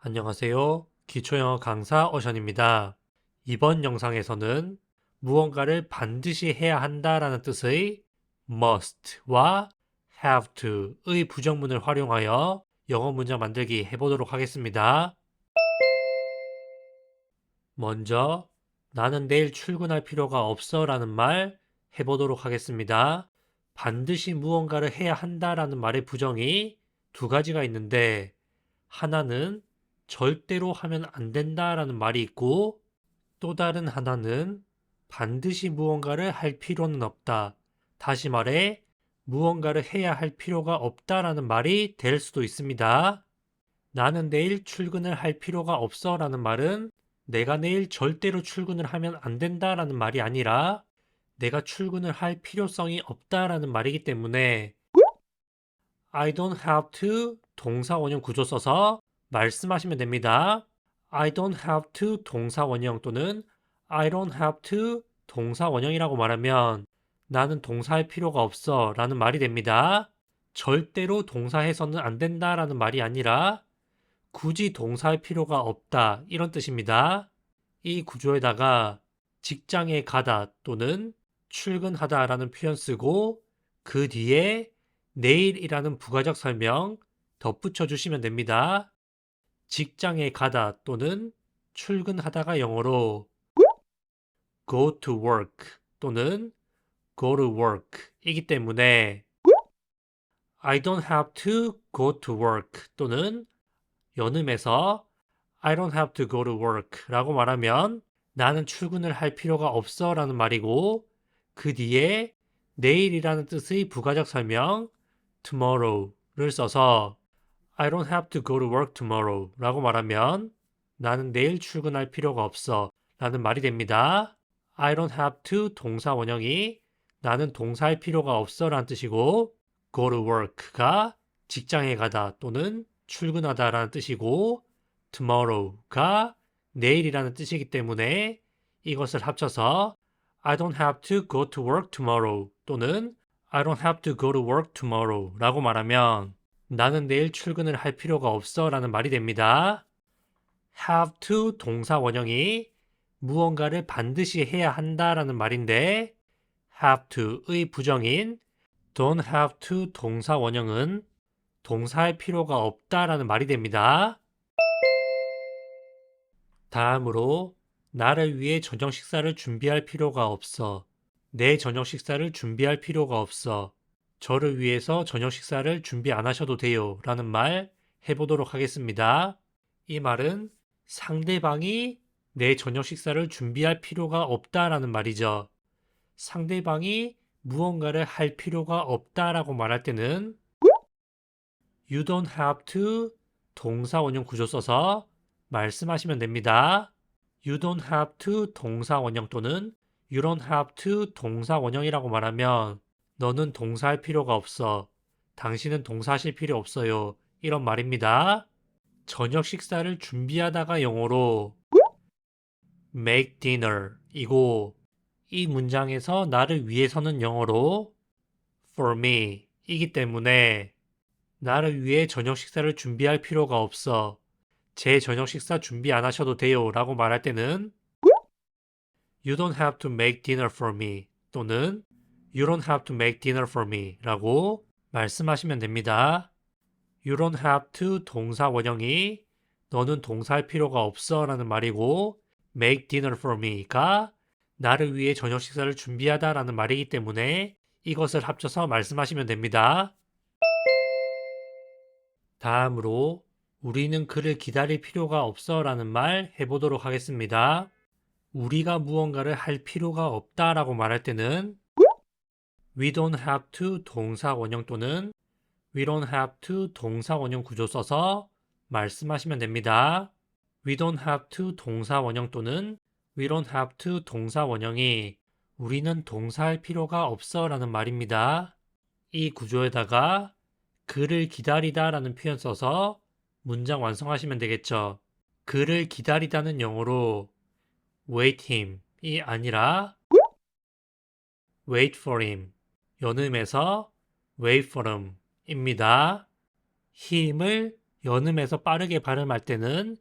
안녕하세요. 기초영어 강사 어션입니다. 이번 영상에서는 무언가를 반드시 해야 한다라는 뜻의 must와 have to의 부정문을 활용하여 영어 문장 만들기 해보도록 하겠습니다. 먼저 나는 내일 출근할 필요가 없어 라는 말 해보도록 하겠습니다. 반드시 무언가를 해야 한다라는 말의 부정이 두 가지가 있는데 하나는 절대로 하면 안 된다라는 말이 있고 또 다른 하나는 반드시 무언가를 할 필요는 없다. 다시 말해 무언가를 해야 할 필요가 없다라는 말이 될 수도 있습니다. 나는 내일 출근을 할 필요가 없어 라는 말은 내가 내일 절대로 출근을 하면 안 된다라는 말이 아니라 내가 출근을 할 필요성이 없다라는 말이기 때문에 I don't have to 동사 원형 구조 써서 말씀하시면 됩니다. I don't have to 동사 원형 또는 I don't have to 동사 원형이라고 말하면 나는 동사할 필요가 없어 라는 말이 됩니다. 절대로 동사해서는 안 된다 라는 말이 아니라 굳이 동사할 필요가 없다 이런 뜻입니다. 이 구조에다가 직장에 가다 또는 출근하다 라는 표현 쓰고 그 뒤에 내일이라는 부가적 설명 덧붙여 주시면 됩니다. 직장에 가다 또는 출근하다가 영어로 go to work 또는 go to work 이기 때문에 I don't have to go to work 또는 연음에서 I don't have to go to work 라고 말하면 나는 출근을 할 필요가 없어 라는 말이고 그 뒤에 내일이라는 뜻의 부가적 설명 tomorrow를 써서 I don't have to go to work tomorrow 라고 말하면 나는 내일 출근할 필요가 없어 라는 말이 됩니다. I don't have to 동사 원형이 나는 동사할 필요가 없어 라는 뜻이고 go to work가 직장에 가다 또는 출근하다 라는 뜻이고 tomorrow가 내일이라는 뜻이기 때문에 이것을 합쳐서 I don't have to go to work tomorrow 또는 I don't have to go to work tomorrow 라고 말하면 나는 내일 출근을 할 필요가 없어 라는 말이 됩니다. have to 동사 원형이 무언가를 반드시 해야 한다라는 말인데 have to의 부정인 don't have to 동사 원형은 동사할 필요가 없다라는 말이 됩니다. 다음으로 나를 위해 저녁 식사를 준비할 필요가 없어. 내 저녁 식사를 준비할 필요가 없어. 저를 위해서 저녁 식사를 준비 안 하셔도 돼요. 라는 말 해보도록 하겠습니다. 이 말은 상대방이 내 저녁 식사를 준비할 필요가 없다라는 말이죠. 상대방이 무언가를 할 필요가 없다라고 말할 때는 You don't have to 동사 원형 구조 써서 말씀하시면 됩니다. You don't have to 동사 원형 또는 You don't have to 동사 원형이라고 말하면 너는 동사할 필요가 없어. 당신은 동사하실 필요 없어요. 이런 말입니다. 저녁 식사를 준비하다가 영어로 make dinner 이고 이 문장에서 나를 위해서는 영어로 for me 이기 때문에 나를 위해 저녁 식사를 준비할 필요가 없어. 제 저녁 식사 준비 안 하셔도 돼요. 라고 말할 때는 You don't have to make dinner for me 또는 You don't have to make dinner for me 라고 말씀하시면 됩니다. You don't have to 동사 원형이 너는 동사할 필요가 없어 라는 말이고 make dinner for me가 나를 위해 저녁 식사를 준비하다 라는 말이기 때문에 이것을 합쳐서 말씀하시면 됩니다. 다음으로 우리는 그를 기다릴 필요가 없어 라는 말 해보도록 하겠습니다. 우리가 무언가를 할 필요가 없다 라고 말할 때는 We don't have to 동사 원형 또는 We don't have to 동사 원형 구조 써서 말씀하시면 됩니다. We don't have to 동사 원형 또는 We don't have to 동사 원형이 우리는 동사할 필요가 없어 라는 말입니다. 이 구조에다가 그를 기다리다 라는 표현 써서 문장 완성하시면 되겠죠. 그를 기다리다는 영어로 wait him이 아니라 wait for him 연음에서 wait for him 입니다. 힘을 연음에서 빠르게 발음할 때는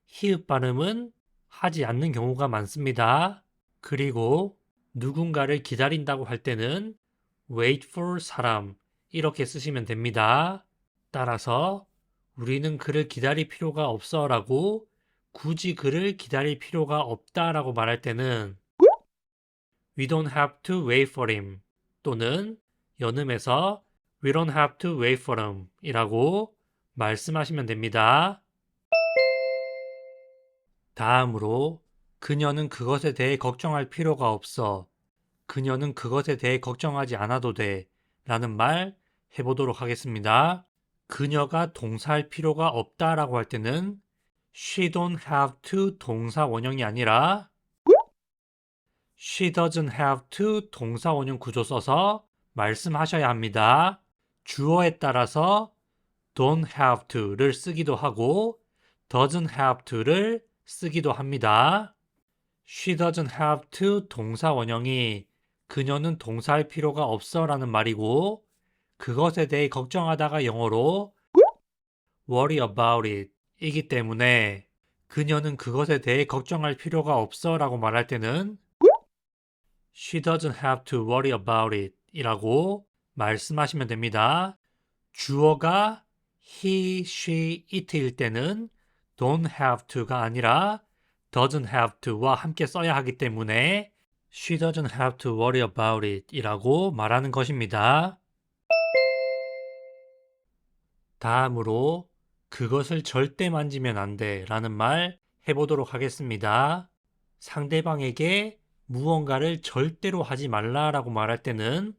히읗 발음은 하지 않는 경우가 많습니다. 그리고 누군가를 기다린다고 할 때는 wait for 사람 이렇게 쓰시면 됩니다. 따라서 우리는 그를 기다릴 필요가 없어 라고 굳이 그를 기다릴 필요가 없다 라고 말할 때는 We don't have to wait for him 또는 연음에서 We don't have to wait for him 이라고 말씀하시면 됩니다. 다음으로 그녀는 그것에 대해 걱정할 필요가 없어. 그녀는 그것에 대해 걱정하지 않아도 돼. 라는 말 해보도록 하겠습니다. 그녀가 동사할 필요가 없다 라고 할 때는 She don't have to 동사 원형이 아니라 She doesn't have to 동사 원형 구조 써서 말씀하셔야 합니다. 주어에 따라서 don't have to를 쓰기도 하고 doesn't have to를 쓰기도 합니다. She doesn't have to 동사 원형이 그녀는 동사할 필요가 없어 라는 말이고 그것에 대해 걱정하다가 영어로 worry about it 이기 때문에 그녀는 그것에 대해 걱정할 필요가 없어 라고 말할 때는 She doesn't have to worry about it 이라고 말씀하시면 됩니다. 주어가 he, she, it일 때는 don't have to가 아니라 doesn't have to와 함께 써야 하기 때문에 She doesn't have to worry about it 이라고 말하는 것입니다. 다음으로 그것을 절대 만지면 안 돼 라는 말 해보도록 하겠습니다. 상대방에게 무언가를 절대로 하지 말라라고 말할 때는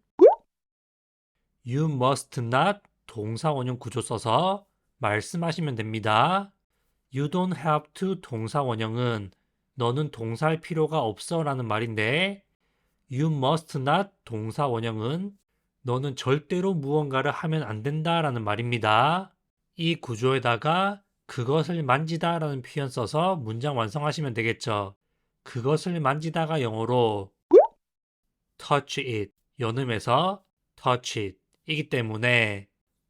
You must not 동사 원형 구조 써서 말씀하시면 됩니다. You don't have to 동사 원형은 너는 동사할 필요가 없어 라는 말인데 You must not 동사 원형은 너는 절대로 무언가를 하면 안 된다 라는 말입니다. 이 구조에다가 그것을 만지다 라는 표현 써서 문장 완성하시면 되겠죠. 그것을 만지다가 영어로 touch it, 연음에서 touch it 이기 때문에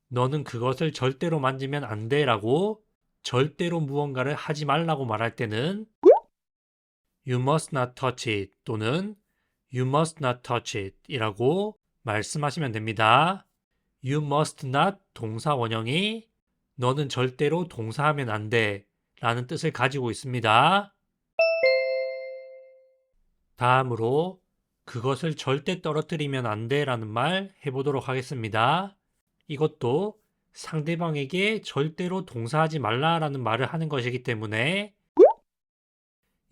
너는 그것을 절대로 만지면 안 돼 라고 절대로 무언가를 하지 말라고 말할 때는 You must not touch it 또는 You must not touch it 이라고 말씀하시면 됩니다. You must not 동사 원형이 너는 절대로 동사하면 안 돼 라는 뜻을 가지고 있습니다. 다음으로 그것을 절대 떨어뜨리면 안 돼 라는 말 해보도록 하겠습니다. 이것도 상대방에게 절대로 동사하지 말라라는 말을 하는 것이기 때문에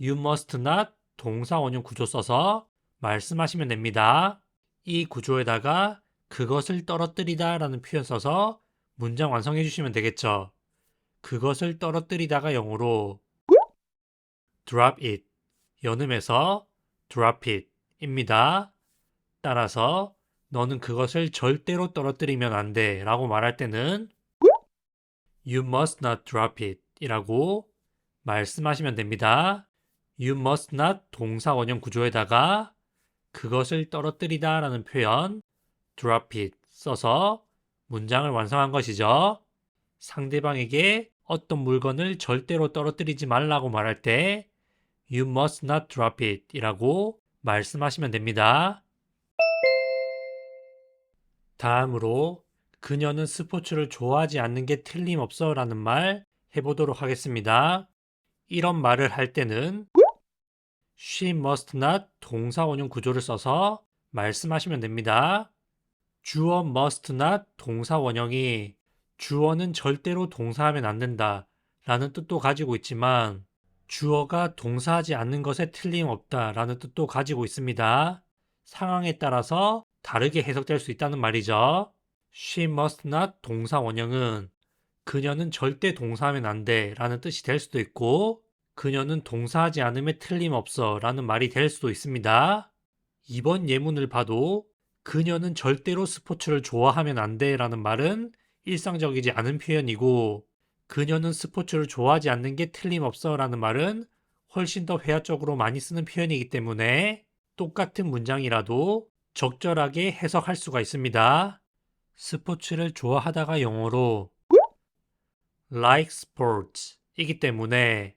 You must not 동사 원형 구조 써서 말씀하시면 됩니다. 이 구조에다가 그것을 떨어뜨리다 라는 표현 써서 문장 완성해 주시면 되겠죠. 그것을 떨어뜨리다가 영어로 drop it, 연음에서 drop it 입니다. 따라서 너는 그것을 절대로 떨어뜨리면 안 돼 라고 말할 때는 You must not drop it 이라고 말씀하시면 됩니다. You must not 동사 원형 구조에다가 그것을 떨어뜨리다 라는 표현 drop it 써서 문장을 완성한 것이죠. 상대방에게 어떤 물건을 절대로 떨어뜨리지 말라고 말할 때 You must not drop it 이라고 말씀하시면 됩니다. 다음으로 그녀는 스포츠를 좋아하지 않는 게 틀림없어 라는 말 해보도록 하겠습니다. 이런 말을 할 때는 She must not 동사 원형 구조를 써서 말씀하시면 됩니다. 주어 must not 동사 원형이 주어는 절대로 동사하면 안 된다 라는 뜻도 가지고 있지만 주어가 동사하지 않는 것에 틀림없다 라는 뜻도 가지고 있습니다. 상황에 따라서 다르게 해석될 수 있다는 말이죠. She must not 동사 원형은 그녀는 절대 동사하면 안 돼 라는 뜻이 될 수도 있고 그녀는 동사하지 않음에 틀림없어 라는 말이 될 수도 있습니다. 이번 예문을 봐도 그녀는 절대로 스포츠를 좋아하면 안 돼 라는 말은 일상적이지 않은 표현이고 그녀는 스포츠를 좋아하지 않는 게 틀림없어 라는 말은 훨씬 더 회화적으로 많이 쓰는 표현이기 때문에 똑같은 문장이라도 적절하게 해석할 수가 있습니다. 스포츠를 좋아하다가 영어로 like sports 이기 때문에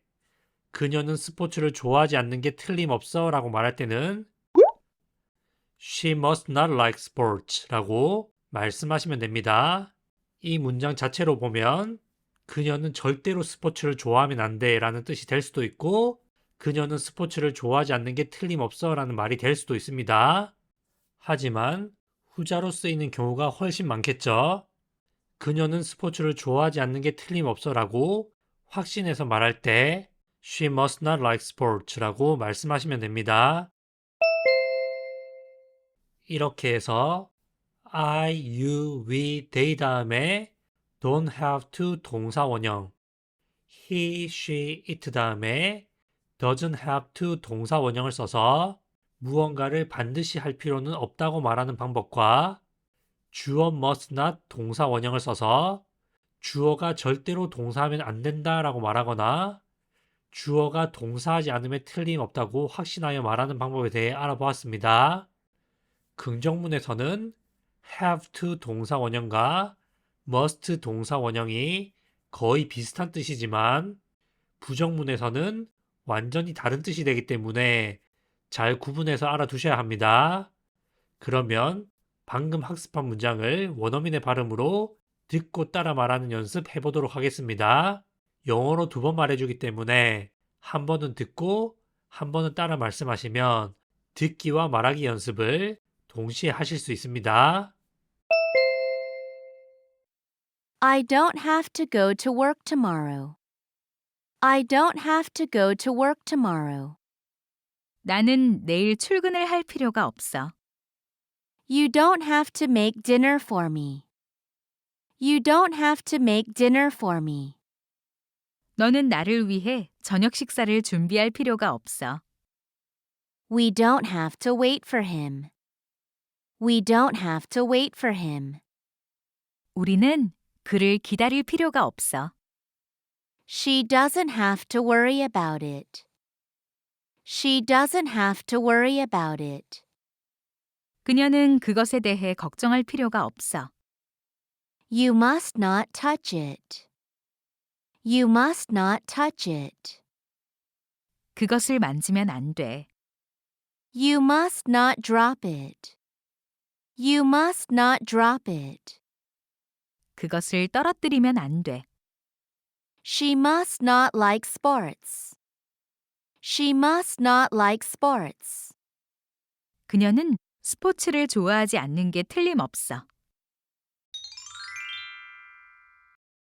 그녀는 스포츠를 좋아하지 않는 게 틀림없어 라고 말할 때는 She must not like sports 라고 말씀하시면 됩니다. 이 문장 자체로 보면 그녀는 절대로 스포츠를 좋아하면 안 돼 라는 뜻이 될 수도 있고 그녀는 스포츠를 좋아하지 않는 게 틀림없어 라는 말이 될 수도 있습니다. 하지만 후자로 쓰이는 경우가 훨씬 많겠죠. 그녀는 스포츠를 좋아하지 않는 게 틀림없어 라고 확신해서 말할 때 She must not like sports 라고 말씀하시면 됩니다. 이렇게 해서 I, you, we, they 다음에 don't have to 동사 원형 he, she, it 다음에 doesn't have to 동사 원형을 써서 무언가를 반드시 할 필요는 없다고 말하는 방법과 주어 must not 동사 원형을 써서 주어가 절대로 동사하면 안 된다라고 말하거나 주어가 동사하지 않음에 틀림없다고 확신하여 말하는 방법에 대해 알아보았습니다. 긍정문에서는 have to 동사 원형과 must 동사 원형이 거의 비슷한 뜻이지만 부정문에서는 완전히 다른 뜻이 되기 때문에 잘 구분해서 알아두셔야 합니다. 그러면 방금 학습한 문장을 원어민의 발음으로 듣고 따라 말하는 연습 해보도록 하겠습니다. 영어로 2번 말해주기 때문에 한 번은 듣고 한 번은 따라 말씀하시면 듣기와 말하기 연습을 동시에 하실 수 있습니다. I don't have to go to work tomorrow. I don't have to go to work tomorrow. 나는 내일 출근을 할 필요가 없어. You don't have to make dinner for me. You don't have to make dinner for me. 너는 나를 위해 저녁 식사를 준비할 필요가 없어. We don't have to wait for him. We don't have to wait for him. 우리는 그를 기다릴 필요가 없어. She doesn't have to worry about it. She doesn't have to worry about it. 그녀는 그것에 대해 걱정할 필요가 없어. You must not touch it. You must not touch it. 그것을 만지면 안 돼. You must not drop it. You must not drop it. 그것을 떨어뜨리면 안 돼. She must not like sports. She must not like sports. 그녀는 스포츠를 좋아하지 않는 게 틀림없어.